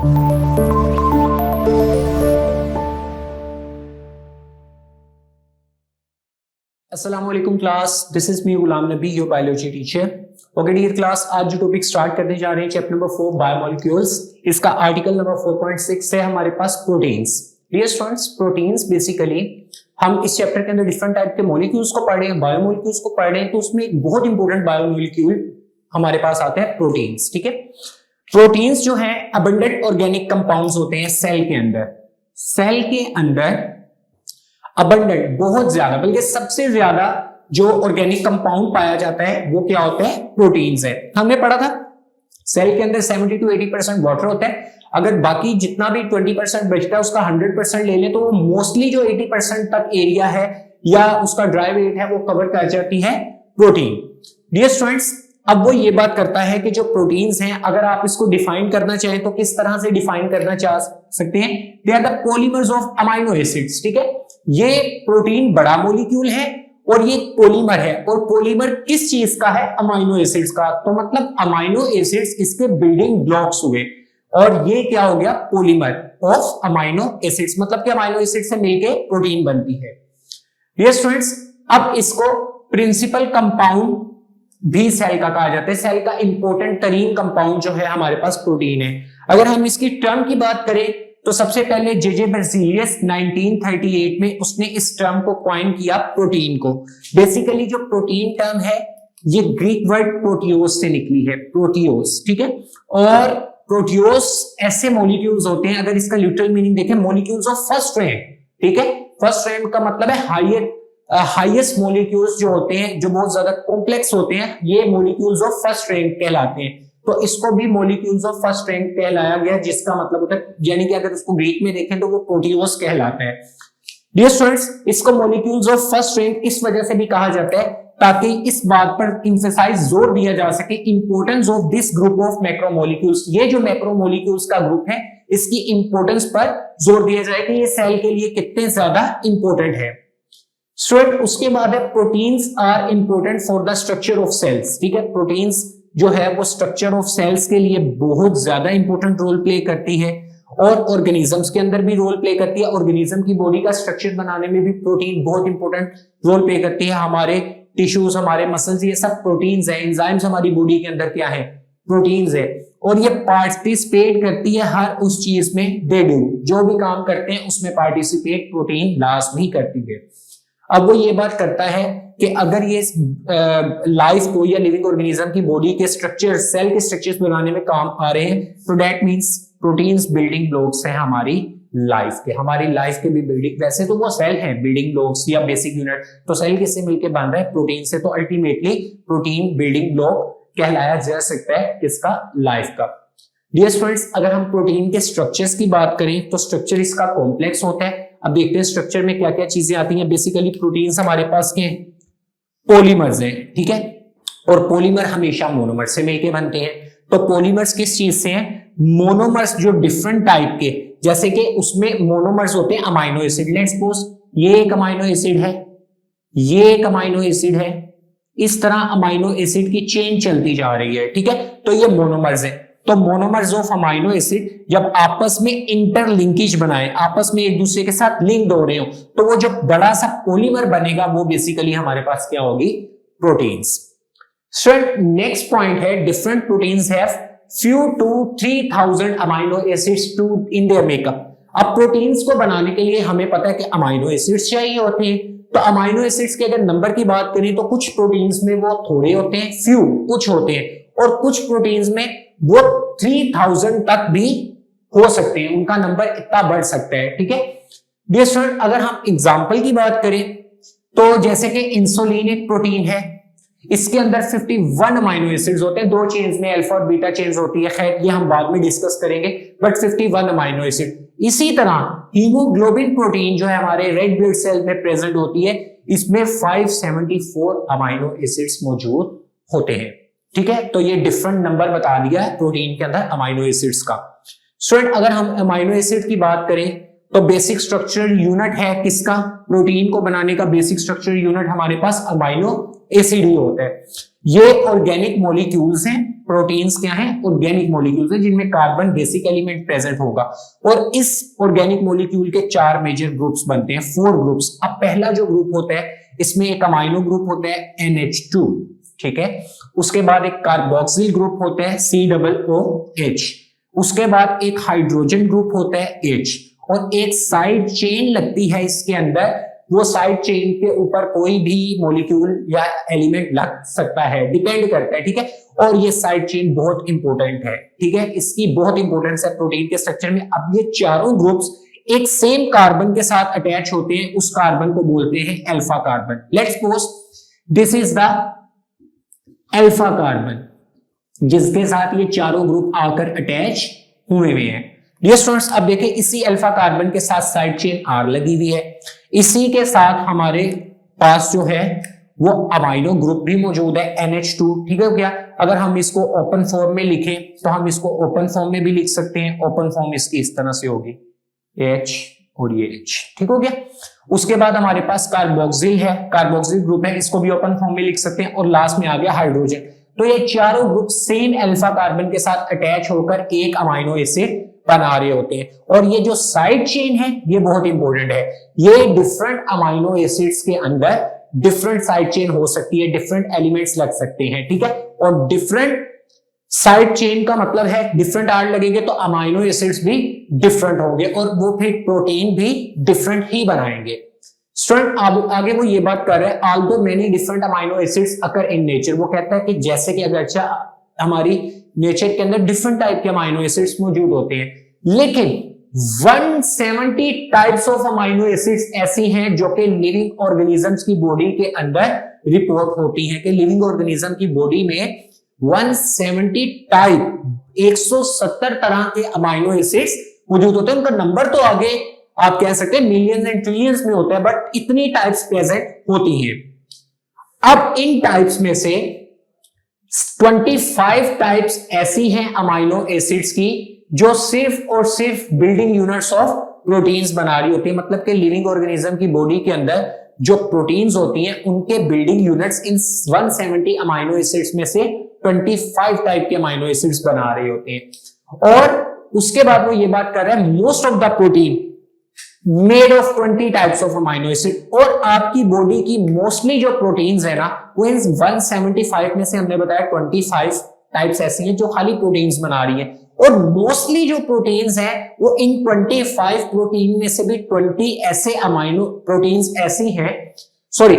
अस्सलाम वालेकुम class, this is me Ghulam Nabi, your biology teacher. Okay dear class, आज जो टॉपिक स्टार्ट करने जा रहे हैं चैप्टर नंबर 4 बायोमोलिक्यूल्स, इसका आर्टिकल नंबर 4.6 है हमारे पास proteins. Dear students, proteins basically हम इस चैप्टर के अंदर डिफरेंट टाइप के मॉलिक्यूल्स को पढ़ रहे हैं, बायोमोलिक्यूल्स को पढ़ रहे हैं, तो उसमें एक बहुत इंपॉर्टेंट बायोमोलिक्यूल हमारे पास आते हैं प्रोटीन्स। ठीक है, प्रोटीन्स जो है अबंडेंट ऑर्गेनिक कंपाउंड्स होते हैं सेल के अंदर। सेल के अंदर अबंडेंट, बहुत ज्यादा, बल्कि सबसे ज्यादा जो ऑर्गेनिक कंपाउंड पाया जाता है वो क्या होता है? प्रोटीन्स है। हमने पढ़ा था सेल के अंदर 70 to 80% वाटर होता है। अगर बाकी जितना भी 20% बचता है उसका 100% ले ले तो वो मोस्टली जो 80% तक एरिया है या उसका ड्राई वेट है वो कवर कर जाती है प्रोटीन। डियर स्टूडेंट्स, अब वो ये बात करता है कि जो प्रोटीन्स हैं, अगर आप इसको डिफाइन करना चाहें तो किस तरह से डिफाइन करना चाह सकते हैं? They are the polymers of amino acids. ठीक है, ये प्रोटीन बड़ा मॉलिक्यूल है और ये पॉलीमर है, और पॉलीमर किस चीज का है? अमाइनो एसिड्स का। तो मतलब अमाइनो एसिड्स इसके बिल्डिंग ब्लॉक्स हुए, और ये क्या हो गया? पॉलीमर ऑफ अमाइनो एसिड्स, मतलब कि अमाइनो एसिड से मिलके प्रोटीन बनती है। डियर स्टूडेंट्स, अब इसको प्रिंसिपल कंपाउंड भी सेल का कहा जाता है। सेल का इंपॉर्टेंट तरीन कंपाउंड जो है हमारे पास प्रोटीन है। अगर हम इसकी टर्म की बात करें तो सबसे पहले जे बेrzelius 1938 में उसने इस टर्म को कॉइन किया, प्रोटीन को। बेसिकली जो प्रोटीन टर्म है ये ग्रीक वर्ड प्रोटियोस से निकली है, प्रोटियोस। ठीक है, और प्रोटियोस ऐसे मॉलिक्यूल्स होते हैं, अगर इसका लिटरल मीनिंग देखें, मॉलिक्यूल्स ऑफ फर्स्ट रैंक। ठीक है, फर्स्ट रैंक का मतलब है हाईएस्ट मॉलिक्यूल्स जो होते हैं, जो बहुत ज्यादा कॉम्प्लेक्स होते हैं, ये मॉलिक्यूल्स ऑफ फर्स्ट रैंक कहलाते हैं। तो इसको भी मॉलिक्यूल्स ऑफ फर्स्ट रैंक कहलाया गया, जिसका मतलब होता है, यानी कि अगर उसको ग्रीक में देखें तो वो प्रोटियोस कहलाता है। डियर स्टूडेंट्स, इसको मॉलिक्यूल्स ऑफ फर्स्ट रैंक इस वजह से भी कहा जाता है ताकि इस बात पर इंफेसाइज, जोर दिया जा सके importance of this group of macromolecules. ये जो मैक्रोमोलिक्यूल्स का ग्रुप है इसकी इंपॉर्टेंस पर जोर दिया जाए कि ये सेल के लिए कितने ज्यादा इंपॉर्टेंट है। स्टूडेंट, उसके बाद है proteins are important for the structure of cells. ठीक है, प्रोटीन्स जो है वो स्ट्रक्चर ऑफ सेल्स के लिए बहुत ज्यादा इंपॉर्टेंट रोल प्ले करती है, और ऑर्गेनिजम्स के अंदर भी रोल प्ले करती है। ऑर्गेनिज्म की बॉडी का स्ट्रक्चर बनाने में भी प्रोटीन बहुत इंपॉर्टेंट रोल प्ले करती है। हमारे टिश्यूज, हमारे मसल्स, ये सब प्रोटीन्स है। एंजाइम्स हमारी बॉडी के अंदर क्या है? प्रोटीन्स है, और ये पार्टिसिपेट करती है हर उस चीज में। दे डू, जो भी काम करते हैं उसमें पार्टिसिपेट प्रोटीन लाजमी करती है। अब वो ये बात करता है कि अगर ये लाइफ को या लिविंग ऑर्गेनिज्म की बॉडी के स्ट्रक्चर, सेल के स्ट्रक्चर्स बनाने में काम आ रहे हैं, तो that means proteins building blocks हैं हमारी लाइफ के। हमारी लाइफ के भी बिल्डिंग, वैसे तो वो सेल है बिल्डिंग ब्लॉक्स या बेसिक यूनिट, तो सेल किससे मिलकर बन रहा है? प्रोटीन से। तो अल्टीमेटली प्रोटीन बिल्डिंग ब्लॉक कहलाया जा सकता है किसका? लाइफ का। डियर स्टूडेंट्स, अगर हम प्रोटीन के स्ट्रक्चर्स की बात करें तो स्ट्रक्चर इसका कॉम्प्लेक्स होता है। अब देखते हैं स्ट्रक्चर में क्या क्या चीजें आती हैं। बेसिकली प्रोटीन्स हमारे पास के पॉलीमर्स हैं। ठीक है, और पॉलीमर हमेशा मोनोमर से मिलके बनते हैं। तो पॉलीमर्स किस चीज से हैं? मोनोमर्स जो डिफरेंट टाइप के, जैसे कि उसमें मोनोमर्स होते हैं अमाइनो एसिड। लेट्स सपोज ये एक अमाइनो एसिड है, ये एक अमाइनो एसिड है, इस तरह अमाइनो एसिड की चेन चलती जा रही है। ठीक है, तो ये मोनोमर्स है। तो मोनोमर्स ऑफ अमाइनो एसिड जब आपस में इंटरलिंकेज बनाए, आपस में एक दूसरे के साथ लिंक्ड हो रहे हो, तो वो जो बड़ा सा पॉलीमर बनेगा वो बेसिकली हमारे पास क्या होगी? प्रोटीन्स। स्टूडेंट, नेक्स्ट पॉइंट है different proteins have few to 3000 amino acids to in their makeup. अब प्रोटीन्स को बनाने के लिए हमें पता है कि अमाइनो एसिड्स चाहिए होते हैं। तो अमाइनो एसिड्स के अगर नंबर की बात करें तो कुछ प्रोटीन्स में वो थोड़े होते हैं, फ्यू कुछ होते हैं, और कुछ प्रोटीन्स में वो 3000 तक भी हो सकते हैं, उनका नंबर इतना बढ़ सकता है। ठीक है डियर स्टूडेंट, अगर हम एग्जांपल की बात करें तो जैसे कि इंसुलिन एक प्रोटीन है, इसके अंदर 51 अमाइनो एसिड्स होते हैं, दो चेन्स में अल्फा और बीटा चेन्स होती है, खैर ये हम बाद में डिस्कस करेंगे, बट 51 अमाइनो एसिड। इसी तरह हीमोग्लोबिन प्रोटीन जो है हमारे रेड ब्लड सेल में प्रेजेंट होती है, इसमें 574 अमाइनो एसिड्स मौजूद होते हैं। ठीक है, तो ये डिफरेंट नंबर बता दिया है प्रोटीन के अंदर अमाइनो एसिड्स का। स्टूडेंट, अगर हम अमाइनो एसिड की बात करें तो बेसिक स्ट्रक्चरल यूनिट है किसका? प्रोटीन को बनाने का बेसिक स्ट्रक्चरल यूनिट हमारे पास अमाइनो एसिड ही होता है। ये ऑर्गेनिक मॉलिक्यूल्स हैं प्रोटीन्स क्या हैं, ऑर्गेनिक मॉलिक्यूल्स हैं जिनमें कार्बन बेसिक एलिमेंट प्रेजेंट होगा। और इस ऑर्गेनिक मॉलिक्यूल के 4 मेजर ग्रुप्स बनते हैं, 4 ग्रुप्स। अब पहला जो ग्रुप होता है इसमें एक अमाइनो ग्रुप होता है NH2, ठीक है। उसके बाद एक कार्बोक्सिल ग्रुप होता है COOH। उसके बाद एक हाइड्रोजन ग्रुप होता है H, और एक साइड चेन लगती है इसके अंदर। वो साइड चेन के ऊपर कोई भी मॉलिक्यूल या एलिमेंट लग सकता है, डिपेंड करता है, ठीक है। और ये साइड चेन बहुत इंपॉर्टेंट है, ठीक है, इसकी बहुत इंपॉर्टेंस है प्रोटीन के स्ट्रक्चर में। अब ये चारों ग्रुप्स एक सेम कार्बन के साथ अटैच होते हैं, उस कार्बन को बोलते हैं alpha carbon. Let's suppose this is the alpha carbon, जिसके साथ ये चारों ग्रुप आकर अटैच हुए हुए हैं। डियर स्टूडेंट्स, अब देखें इसी अल्फा कार्बन के साथ साइड चेन R लगी हुई है। इसी के साथ हमारे पास जो है वो अमाइनो ग्रुप भी मौजूद है NH2, ठीक है क्या। अगर हम इसको ओपन फॉर्म में लिखें तो हम इसको ओपन फॉर्म में भी लिख सकते हैं। ओपन फॉर्म इसकी इस तरह से होगी H और ये H, ठीक हो गया। उसके बाद हमारे पास कार्बोक्सिल है, कार्बोक्सिल ग्रुप है, इसको भी ओपन फॉर्म में लिख सकते हैं। और लास्ट में आ गया हाइड्रोजन। तो ये चारों ग्रुप सेम अल्फा कार्बन के साथ अटैच होकर एक अमाइनो एसिड बना रहे होते हैं। और ये जो साइड चेन है ये बहुत इंपॉर्टेंट है। ये डिफरेंट अमाइनो एसिड्स के अंदर डिफरेंट साइड चेन हो सकती है, डिफरेंट एलिमेंट्स लग सकते हैं, ठीक है। और डिफरेंट साइड चेन का मतलब है डिफरेंट R लगेंगे तो अमाइनो एसिड्स भी डिफरेंट होंगे और वो फिर प्रोटीन भी डिफरेंट ही बनाएंगे। स्टूडेंट आगे वो ये बात कर रहे हैं, although many different amino acids occur in nature. वो कहता है कि जैसे कि अगर हमारी नेचर के अंदर डिफरेंट टाइप के अमाइनो एसिड्स मौजूद होते हैं, लेकिन 170 टाइप्स ऑफ अमाइनो एसिड्स ऐसी हैं जो कि लिविंग ऑर्गेनिजम्स की बॉडी के अंदर रिपोर्ट होती हैं कि लिविंग ऑर्गेनिज्म की बॉडी में 170 टाइप 170 तरह के अमाइनो एसिड्स मौजूद होते हैं। उनका नंबर तो आगे आप कह सकते हैं मिलियंस एंड ट्रिलियंस में होता है, बट इतनी टाइप्स प्रेजेंट होती हैं। अब इन टाइप्स में से 25 टाइप्स ऐसी हैं अमाइनो एसिड्स की जो सिर्फ और सिर्फ बिल्डिंग यूनिट्स ऑफ प्रोटीन्स बना रही होती है। मतलब कि लिविंग ऑर्गेनिज्म की बॉडी के अंदर जो प्रोटीन्स होती हैं उनके building units in 170 amino acids में से 25 टाइप के अमाइनो एसिड्स बना रहे होते हैं। और उसके बाद वो ये बात कर रहा है most of the protein made of 20 types of amino acid. और आपकी बॉडी की मोस्टली जो प्रोटीन्स है ना वो इन 175 में से हमने बताया 25 टाइप्स ऐसी हैं जो खाली प्रोटीन्स बना रही हैं। और मोस्टली जो प्रोटीन्स हैं वो इन 25 प्रोटीन में से भी 20 ऐसे अमाइनो प्रोटीन्स ऐसी हैं, सॉरी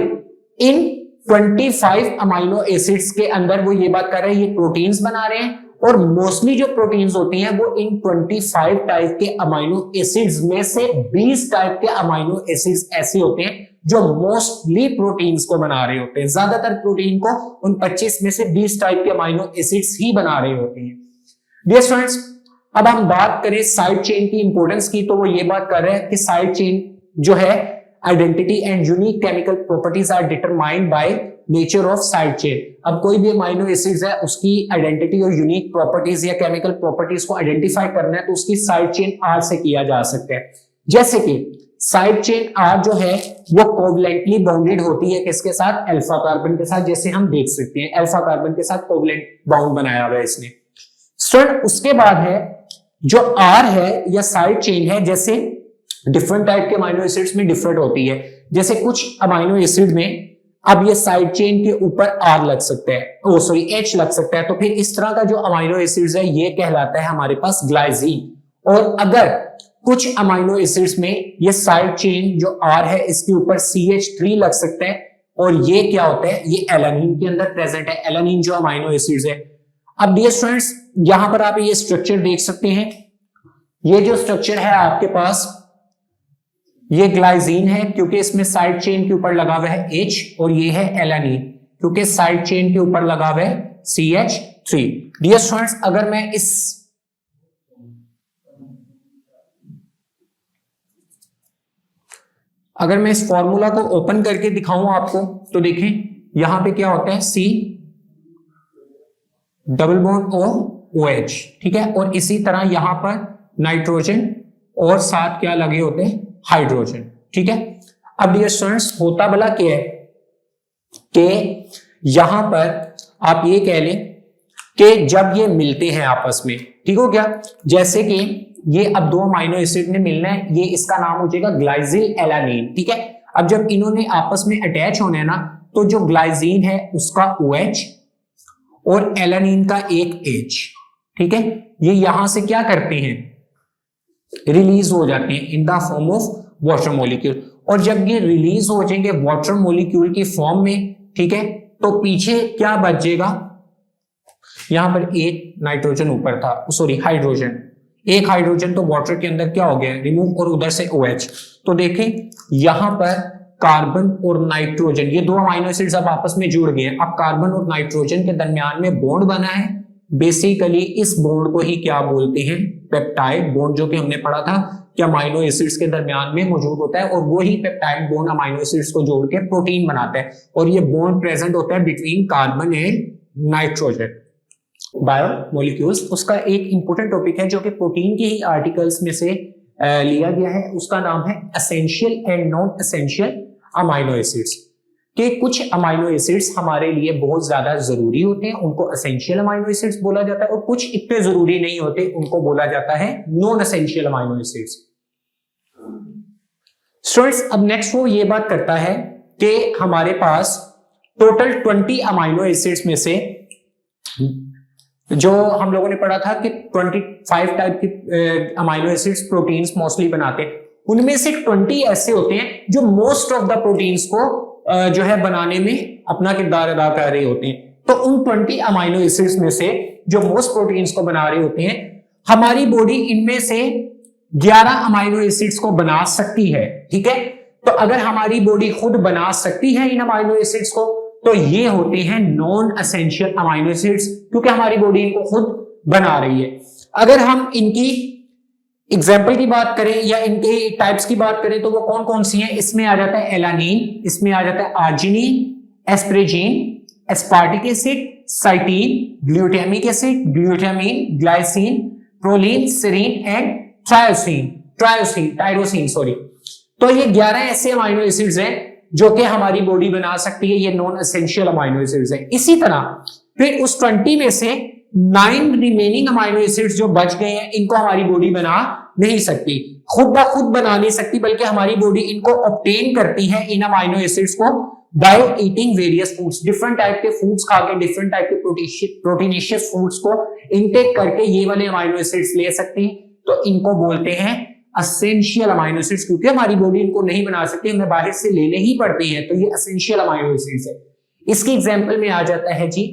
इन 25 अमाइनो एसिड्स के अंदर वो ये बात कर रहे हैं ये प्रोटीन्स बना रहे हैं। और मोस्टली जो प्रोटीन्स होती हैं वो इन 25 टाइप के अमाइनो एसिड्स में से 20 टाइप के अमाइनो एसिड्स ऐसे होते हैं जो मोस्टली प्रोटीन्स को बना रहे होते हैं। ज्यादातर प्रोटीन को उन 25 में से 20 टाइप के अमाइनो एसिड्स ही बना रहे होते हैं। डियर स्टूडेंट्स, अब हम बात करें साइड चेन की इंपॉर्टेंस की, तो वो ये बात कर रहे हैं कि साइड चेन जो है identity and unique chemical properties are determined by nature of side chain. अब कोई भी अमाइनो एसिड्स है उसकी आइडेंटिटी और यूनिक प्रॉपर्टीज या केमिकल प्रॉपर्टीज को आइडेंटिफाई करना है तो उसकी साइड चेन R से किया जा सकता है। जैसे कि साइड चेन R जो है वो कोवलेंटली बॉन्डेड होती है किसके साथ, अल्फा कार्बन के साथ। जैसे हम देख सकते हैं अल्फा कार्बन के साथ कोवलेंट बॉन्ड बनाया हुआ है इसने। स्टूडेंट उसके बाद है जो R है या साइड चेन है, जैसे डिफरेंट टाइप के अमाइनो एसिड्स में डिफरेंट होती है। जैसे कुछ अमाइनो एसिड में अब ये साइड चेन के ऊपर R लग सकता है, H लग सकता है, तो फिर इस तरह का जो अमाइनो एसिड्स है ये कहलाता है हमारे पास ग्लाइसिन। और अगर कुछ अमाइनो एसिड्स में ये साइड चेन जो R है इसके ऊपर CH3 लग सकता है और ये क्या होता है, ये एलानिन के अंदर प्रेजेंट है, एलानिन जो अमाइनो एसिड्स है। अब डियर स्टूडेंट्स यहां पर आप ये स्ट्रक्चर देख सकते हैं, ये जो स्ट्रक्चर है आपके पास ये ग्लाइसिन है क्योंकि इसमें साइड चेन के ऊपर लगा हुआ है H, और ये है एलानिन क्योंकि साइड चेन के ऊपर लगा हुआ है CH3। डियर स्टूडेंट्स अगर मैं इस फॉर्मूला को ओपन करके दिखाऊं आपको तो देखें यहां पे क्या होता है C डबल बॉन्ड OH, ठीक है। और इसी तरह यहां पर नाइट्रोजन और साथ क्या लगे होते हैं, हाइड्रोजन, ठीक है। अब डियर स्टूडेंट्स होता भला क्या है कि यहां पर आप ये कह लें कि जब ये मिलते हैं आपस में, ठीक हो गया, जैसे कि ये अब दो अमाइनो एसिड ने मिलना है, ये इसका नाम हो जाएगा ग्लाइसिल एलानिन, ठीक है। अब जब इन्होंने आपस में अटैच होने ना, तो जो ग्लाइसिन है उसका OH और एलानिन का एक H, ठीक है, ये यहां से क्या करते हैं, रिलीज हो जाते हैं in the form of water molecule. और जब ये रिलीज हो जाएंगे वाटर मॉलिक्यूल की फॉर्म में, ठीक है, तो पीछे क्या बचेगा, यहां पर एक नाइट्रोजन ऊपर था, सॉरी हाइड्रोजन, एक हाइड्रोजन तो वाटर के अंदर क्या हो गया, रिमूव, और उधर से OH। तो देखें यहां पर कार्बन और नाइट्रोजन, ये दो अमाइनो एसिड्स अब आपस में जुड़ गए। अब कार्बन और नाइट्रोजन के दरमियान में बॉन्ड बना है, बेसिकली इस बॉन्ड को ही क्या बोलते हैं, पेप्टाइड बॉन्ड, जो कि हमने पढ़ा था कि अमाइनो एसिड्स के दरमियान में मौजूद होता है, और वो ही पेप्टाइड बॉन्ड अमाइनो एसिड्स को जोड़ के प्रोटीन बनाता है, और ये बॉन्ड प्रेजेंट होता है between carbon and nitrogen. Biomolecules उसका एक इंपॉर्टेंट टॉपिक है जो कि प्रोटीन के ही आर्टिकल्स में से लिया गया है, उसका नाम है essential and non essential amino acids. कि कुछ अमाइनो एसिड्स हमारे लिए बहुत ज्यादा जरूरी होते हैं, उनको एसेंशियल अमाइनो एसिड्स बोला जाता है, और कुछ इतने जरूरी नहीं होते, उनको बोला जाता है non essential amino acids. Students अब नेक्स्ट वो ये बात करता है कि हमारे पास टोटल 20 अमाइनो एसिड्स में से, जो हम लोगों ने पढ़ा था कि 25 टाइप के अमाइनो एसिड्स प्रोटीन्स मोस्टली बनाते हैं, उनमें से 20 ऐसे होते हैं जो मोस्ट ऑफ द प्रोटीन्स को जो है बनाने में अपना किरदार अदा कर रहे होते हैं। तो उन 20 अमाइनो एसिड्स में से जो मोस्ट प्रोटीन्स को बना रहे होते हैं, हमारी बॉडी इनमें से 11 अमाइनो एसिड्स को बना सकती है, ठीक है। तो अगर हमारी बॉडी खुद बना सकती है इन अमाइनो एसिड्स को, तो ये होते हैं नॉन एसेंशियल अमाइनो एसिड्स, क्योंकि हमारी बॉडी इनको खुद बना रही है। अगर हम इनकी एग्जाम्पल की बात करें या इनके टाइप्स की बात करें, तो वो कौन कौन सी हैं, इसमें आ जाता है एलानीन, इसमें आ जाता है arginine, asparagine, aspartic acid, cysteine, glutamic acid, glutamine, glycine, proline, serine and tyrosine sorry. तो ये 11 ऐसे अमाइनो एसिड्स हैं जो कि हमारी बॉडी बना सकती है, ये नॉन एसेंशियल अमाइनो एसिड्स हैं। इसी तरह फिर उस 20 में से 9 रिमेनिंग अमाइनो एसिड्स जो बच गए हैं, इनको हमारी बॉडी बना नहीं सकती, खुद ब खुद बना नहीं सकती, बल्कि हमारी बॉडी इनको ऑब्टेन करती है इन अमाइनो एसिड्स को by eating various foods, different type के फूड्स खा के, डिफरेंट टाइप के प्रोटीनिशियस फूड्स को इनटेक करके ये वाले अमाइनो एसिड्स ले सकती है। तो इनको बोलते हैं एसेंशियल अमाइनो एसिड्स, क्योंकि हमारी बॉडी इनको नहीं बना सकती, हमें बाहर से लेने ही पड़ते हैं, तो ये एसेंशियल अमाइनो एसिड्स है। इसकी एग्जांपल में आ जाता है जी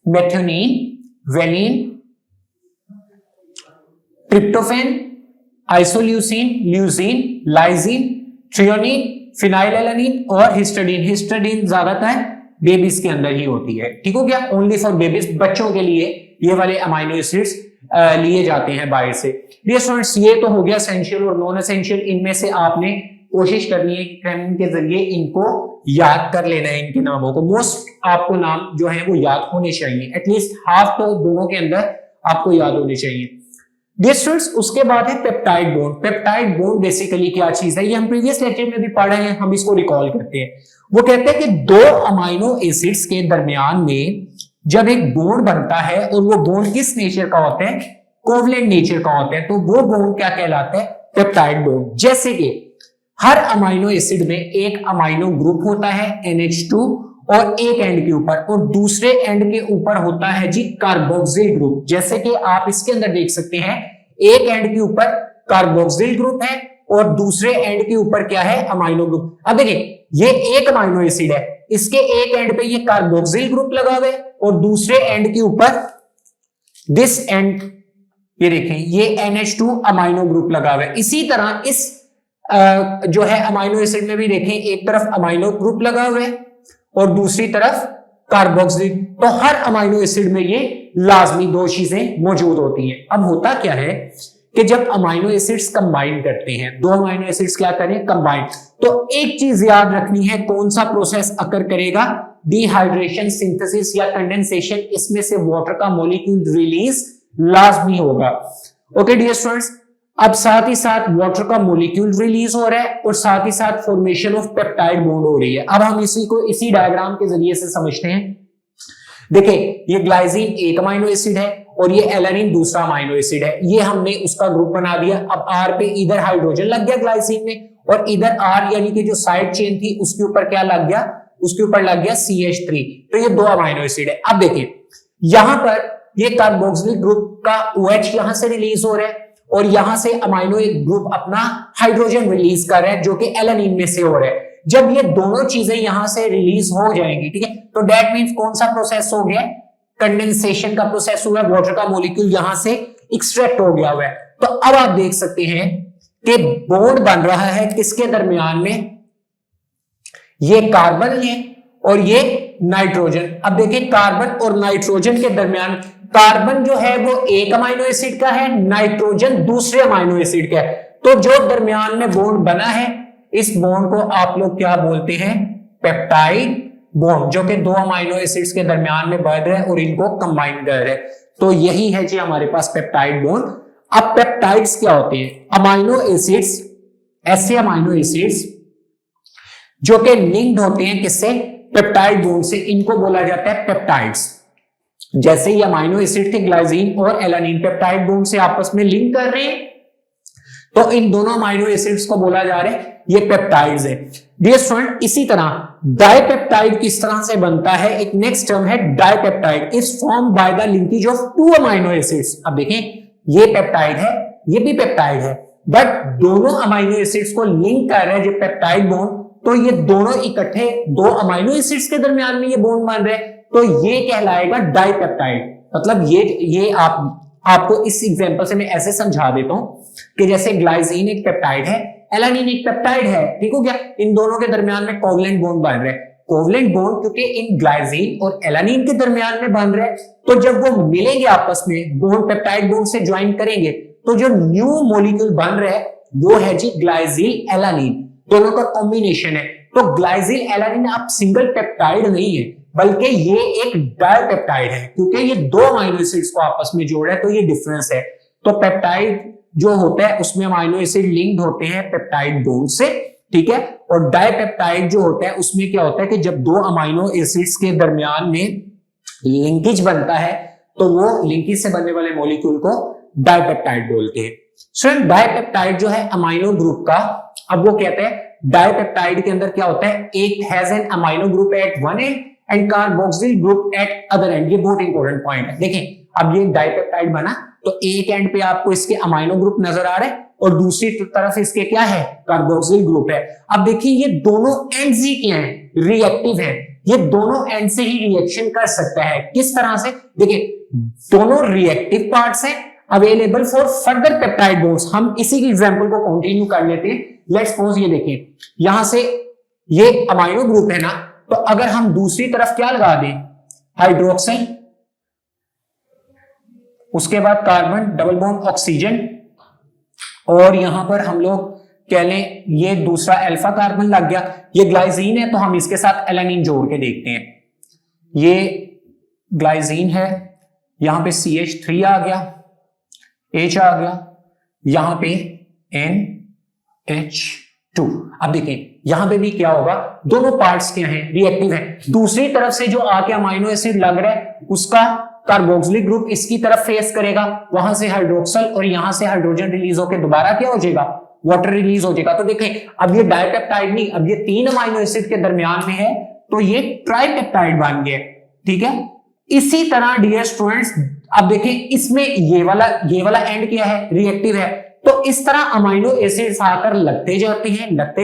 methionine, valine, tryptophan, isoleucine, leucine, lysine, threonine, phenylalanine और हिस्टडीन। हिस्टडीन ज्यादातर बेबीज के अंदर ही होती है, ठीक हो गया, ओनली फॉर बेबीज, बच्चों के लिए ये वाले अमाइनो एसिड्स लिए जाते हैं बाहर से। डियर स्टूडेंट्स, ये तो हो गया एसेंशियल और नॉन एसेंशियल। इनमें से आपने कोशिश करनी है कि क्रैमिंग के जरिए इनको याद कर लेना है, इनके नामों को। मोस्ट आपको नाम जो है वो याद होने चाहिए, एटलीस्ट हाफ तो दोनों के अंदर आपको याद होने चाहिए। डियर स्टूडेंट्स, उसके बाद है peptide bond. Peptide bond basically क्या चीज है, ये हम प्रीवियस लेक्चर में भी पढ़े हैं, हम इसको रिकॉल करते हैं। वो कहते हैं कि दो अमाइनो एसिड्स के दरमियान में जब एक बॉन्ड बनता है, और वो बॉन्ड किस नेचर का होता है, कोवलेंट नेचर का होता है, तो वो बॉन्ड क्या कहलाता है, पेप्टाइड बॉन्ड। जैसे कि हर अमाइनो एसिड में एक अमाइनो ग्रुप होता है NH2, और एक एंड के ऊपर, और दूसरे एंड के ऊपर होता है जी कार्बोक्सिल ग्रुप। जैसे कि आप इसके अंदर देख सकते हैं, एक एंड के ऊपर कार्बोक्सिल ग्रुप है और दूसरे एंड के ऊपर क्या है, अमाइनो ग्रुप। अब देखिए, ये एक अमाइनो एसिड है, इसके एक एंड पे ये कार्बोक्सिल ग्रुप लगा हुआ है, और दूसरे एंड के ऊपर दिस एंड, ये देखें, ये NH2 अमाइनो ग्रुप लगा हुआ है। इसी तरह इस जो है अमाइनो एसिड में भी देखें, एक तरफ अमाइनो ग्रुप लगा हुआ है और दूसरी तरफ कार्बोक्सिल। तो हर अमाइनो एसिड में ये लाजमी दो चीजें मौजूद होती हैं। अब होता क्या है कि जब अमाइनो एसिड्स कंबाइन करते हैं, दो अमाइनो एसिड्स क्या करें, कंबाइन, तो एक चीज याद रखनी है, कौन सा प्रोसेस अकर करेगा, डिहाइड्रेशन, सिंथेसिस या कंडेंसेशन। इसमें से वाटर का मॉलिक्यूल रिलीज लाजमी होगा। ओके डियर स्टूडेंट्स, अब साथ ही साथ वाटर का मॉलिक्यूल रिलीज हो रहा है और साथ ही साथ फॉर्मेशन ऑफ पेप्टाइड बॉन्ड हो रही है। अब हम इसी को इसी डायग्राम के जरिए से समझते हैं। देखिए ये ग्लाइसिन एक अमाइनो एसिड है और ये एलानिन दूसरा अमाइनो एसिड है, ये हमने उसका ग्रुप बना दिया। अब R पे इधर हाइड्रोजन लग गया ग्लाइसिन में और इधर R यानी कि जो साइड चेन थी उसके ऊपर क्या लग गया, उसके ऊपर लग गया CH3, तो ये दो अमाइनो एसिड है। अब देखिए यहां पर ये कार्बोक्सिलिक ग्रुप का OH यहां से रिलीज हो रहा है और यहां से अमाइनो ग्रुप अपना हाइड्रोजन रिलीज कर रहा है जो कि एलानिन में से हो रहा है। जब ये दोनों चीजें यहां से रिलीज हो जाएंगी, ठीक है, तो दैट मींस कौन सा प्रोसेस हो गया, कंडेंसेशन का प्रोसेस हुआ है, वाटर का मॉलिक्यूल यहां से एक्सट्रैक्ट हो गया हुआ है। तो अब आप देख सकते हैं कि बॉन्ड बन रहा है किसके दरमियान में, ये कार्बन है और ये नाइट्रोजन। अब देखिए कार्बन और नाइट्रोजन के दरमियान कार्बन जो है वो एक अमाइनो एसिड का है, नाइट्रोजन दूसरे अमाइनो एसिड का है। तो जो दरमियान में बॉन्ड बना है इस बॉन्ड को आप लोग क्या बोलते हैं, पेप्टाइड बॉन्ड, जो कि दो अमाइनो एसिड्स के दरमियान में बन रहे हैं और इनको कंबाइन कर रहे हैं। तो यही है जी हमारे पास पेप्टाइड बॉन्ड। अब पेप्टाइड्स क्या होते हैं, अमाइनो एसिड्स, ऐसे अमाइनो एसिड्स जो कि लिंक्ड होते हैं किससे, पेप्टाइड बॉन्ड से, इनको बोला जाता है पेप्टाइड्स। जैसे ये अमाइनो एसिड थे ग्लाइसिन और एलानिन पेप्टाइड बॉन्ड से आपस में लिंक कर रहे हैं, तो इन दोनों अमाइनो एसिड्स को बोला जा रहा है ये पेप्टाइड्स है। डियर स्टूडेंट, इसी तरह डाइपेप्टाइड किस तरह से बनता है, एक नेक्स्ट टर्म है dipeptide, is form by the linkage of two amino acids. अब देखें ये पेप्टाइड है, ये भी पेप्टाइड है, बट दोनों अमाइनो एसिड्स को लिंक कर रहे हैं जो पेप्टाइड बॉन्ड, तो ये दोनों इकट्ठे दो अमाइनो एसिड्स के दरमियान में ये बॉन्ड बन रहे हैं, तो ये कहलाएगा डाइपेप्टाइड। मतलब ये आपको इस एग्जांपल से मैं ऐसे समझा देता हूं कि जैसे ग्लाइसिन एक पेप्टाइड है, एलानिन एक पेप्टाइड है, ठीक हो गया, इन दोनों के दरमियान में कोवलेंट बॉन्ड बन रहे हैं। कोवलेंट बॉन्ड क्योंकि इन ग्लाइसिन और एलानिन के दरमियान में बन रहे हैं, तो जब वो मिलेंगे आपस में, बॉन्ड पेप्टाइड बॉन्ड से ज्वाइन करेंगे, तो जो न्यू मॉलिक्यूल बन रहा है वो है जी ग्लाइसिल एलानिन, दोनों का कॉम्बिनेशन है। तो ग्लाइसिल एलानिन आप सिंगल पेप्टाइड नहीं है, बल्कि ये एक डाइपेप्टाइड है, क्योंकि ये दो अमाइनो एसिड्स को आपस में जोड़ रहा है, तो ये डिफरेंस है। तो पेप्टाइड जो होता है उसमें अमाइनो एसिड लिंक्ड होते हैं पेप्टाइड बॉन्ड से, ठीक है, और डाइपेप्टाइड जो होता है उसमें क्या होता है कि जब दो अमाइनो एसिड्स के दरमियान में लिंकेज बनता है तो वो लिंकेज से बनने वाले मॉलिक्यूल को डाइपेप्टाइड बोलते हैं। स्टूडेंट, डाइपेप्टाइड जो है अमाइनो ग्रुप का, अब वो कहते हैं डाइपेप्टाइड के अंदर क्या होता है, एक has an amino group at one end and carboxyl group at other end. ये बहुत इंपॉर्टेंट पॉइंट है। देखें अब ये डाइपेप्टाइड बना तो एक एंड पे आपको इसके अमाइनो ग्रुप नजर आ रहे हैं और दूसरी तरफ इसके क्या है, कार्बोक्सिल ग्रुप है। अब देखिए ये दोनों एंड्स ही क्या है, रिएक्टिव है, ये दोनों एंड से ही रिएक्शन कर सकता है। किस तरह से, देखिए दोनों रिएक्टिव पार्ट्स हैं available for further peptide bonds. हम इसी की एग्जांपल को कंटिन्यू कर लेते हैं। लेट्स सपोज ये देखिए यहां से ये अमाइनो ग्रुप है ना, तो अगर हम दूसरी तरफ क्या लगा दें, हाइड्रोक्सिल, उसके बाद कार्बन डबल बॉन्ड ऑक्सीजन, और यहां पर हम लोग कह लें ये दूसरा अल्फा कार्बन लग गया, ये ग्लाइसिन है तो हम इसके साथ एलानिन जोड़ के देखते हैं। ये ग्लाइसिन है, यहां पे CH3 आ गया, H आ गया, यहां पे NH2। अब देखिए यहां पे भी क्या होगा, दोनों पार्ट्स क्या हैं, रिएक्टिव हैं। दूसरी तरफ से जो आके अमाइनो एसिड लग रहा है उसका कार्बोक्सिलिक ग्रुप इसकी तरफ फेस करेगा, वहां से हाइड्रोक्सल और यहां से हाइड्रोजन रिलीज होकर दोबारा क्या हो जाएगा, वाटर रिलीज हो जाएगा। तो देखें अब ये डाइपेप्टाइड नहीं, अब ये तीन अमाइनो एसिड के दरमियान में है तो ये ट्राइपेप्टाइड बन गया, ठीक है। इसी तरह डियर स्टूडेंट्स अब देखें इसमें ये वाला एंड क्या है, रिएक्टिव है, तो इस तरह अमाइनो एसिड्स आकर लगते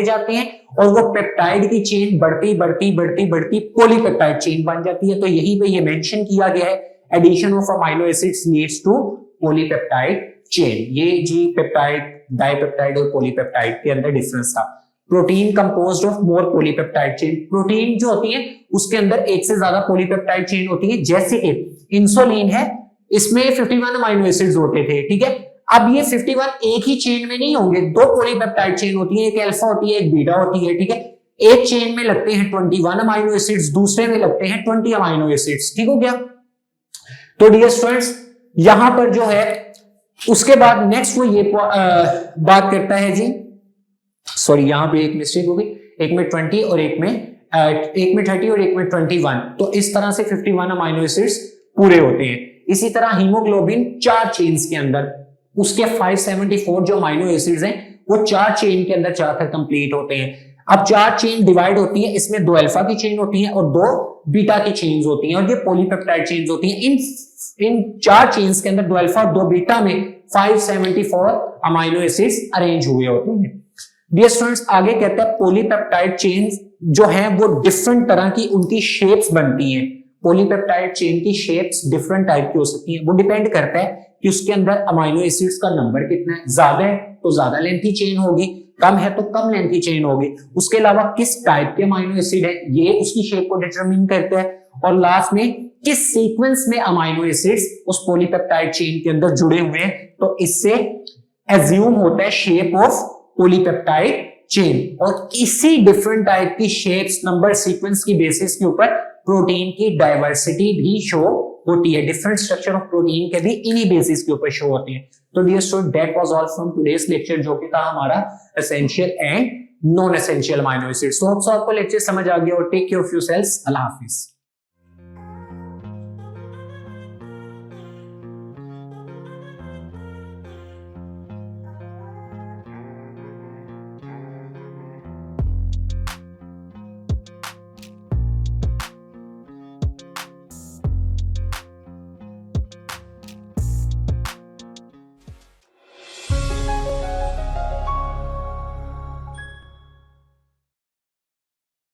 जाते हैं और वो पेप्टाइड की चेन बढ़ती पॉलीपेप्टाइड चेन बन जाती है। तो यही पे ये मेंशन किया गया है, addition of amino acids leads to polypeptide chain. ये जी पेप्टाइड, डाइपेप्टाइड और पॉलीपेप्टाइड के अंदर डिफरेंस था। Protein composed of more polypeptide chain, protein जो होती है उसके अंदर एक से ज्यादा पॉलीपेप्टाइड चेन होती है। जैसे कि इंसुलिन है, इसमें 51 अमाइनो एसिड्स होते थे, ठीक है। अब ये 51 एक ही चेन में नहीं होंगे, दो पॉलीपेप्टाइड चेन होती है, एक अल्फा होती है, एक बीटा होती है, ठीक है। एक चेन में लगते हैं 21 अमाइनो एसिड्स, दूसरे में लगते हैं 20 अमाइनो एसिड्स, ठीक हो गया। तो डियर स्टूडेंट्स यहां पर जो है उसके बाद नेक्स्ट वो ये बात करता है जी, सॉरी यहां पे एक मिस्टेक हो गई, एक में 20 और एक में एक में 30 और एक में 21, तो इस तरह से 51 अमाइनो एसिड्स पूरे होते हैं। इसी तरह हीमोग्लोबिन 4 चेन्स के अंदर, उसके 574 जो अमाइनो एसिड्स हैं वो 4 चेन के अंदर जाकर कंप्लीट होते हैं। अब 4 चेन डिवाइड होती है, इसमें 2 अल्फा की चेन होती है और 2 बीटा की चेन्स होती हैं, और ये पॉलीपेप्टाइड चेन्स होती हैं। इन 4 चेन्स के अंदर 2 अल्फा और 2 बीटा में 574 अमाइनो एसिड्स अरेंज हुए होते हैं। डियर स्टूडेंट्स, आगे कहते हैं पॉलीपेप्टाइड चेन्स जो है वो डिफरेंट तरह की उनकी शेप्स बनती हैं। पॉलीपेप्टाइड चेन की शेप्स डिफरेंट टाइप की हो सकती है, वो डिपेंड करता है कि उसके अंदर अमाइनो एसिड्स का नंबर कितना है। ज्यादा है तो ज्यादा लेंथी चेन होगी, कम है तो कम लेंथी चेन होगी। उसके अलावा किस टाइप के अमाइनो एसिड है ये उसकी शेप को डिटरमिन करता है, और लास्ट में किस सीक्वेंस में अमाइनो एसिड्स उस पॉलीपेप्टाइड चेन के अंदर जुड़े हुए हैं, तो इससे एज्यूम होता है शेप ऑफ पॉलीपेप्टाइड चेन। और इसी डिफरेंट टाइप की शेप्स, नंबर, सीक्वेंस की बेसिस के ऊपर प्रोटीन की डाइवर्सिटी भी शो होती है। डिफरेंट स्ट्रक्चर ऑफ प्रोटीन के भी इन्हीं बेसिस के ऊपर शो होते हैं। तो dear student, that was all from today's lecture, जो कि था हमारा essential and non essential amino acids. तो आपको लेक्चर समझ आ गया, और टेक केयर ऑफ योरसेल्व्स। अल्लाह हाफिज।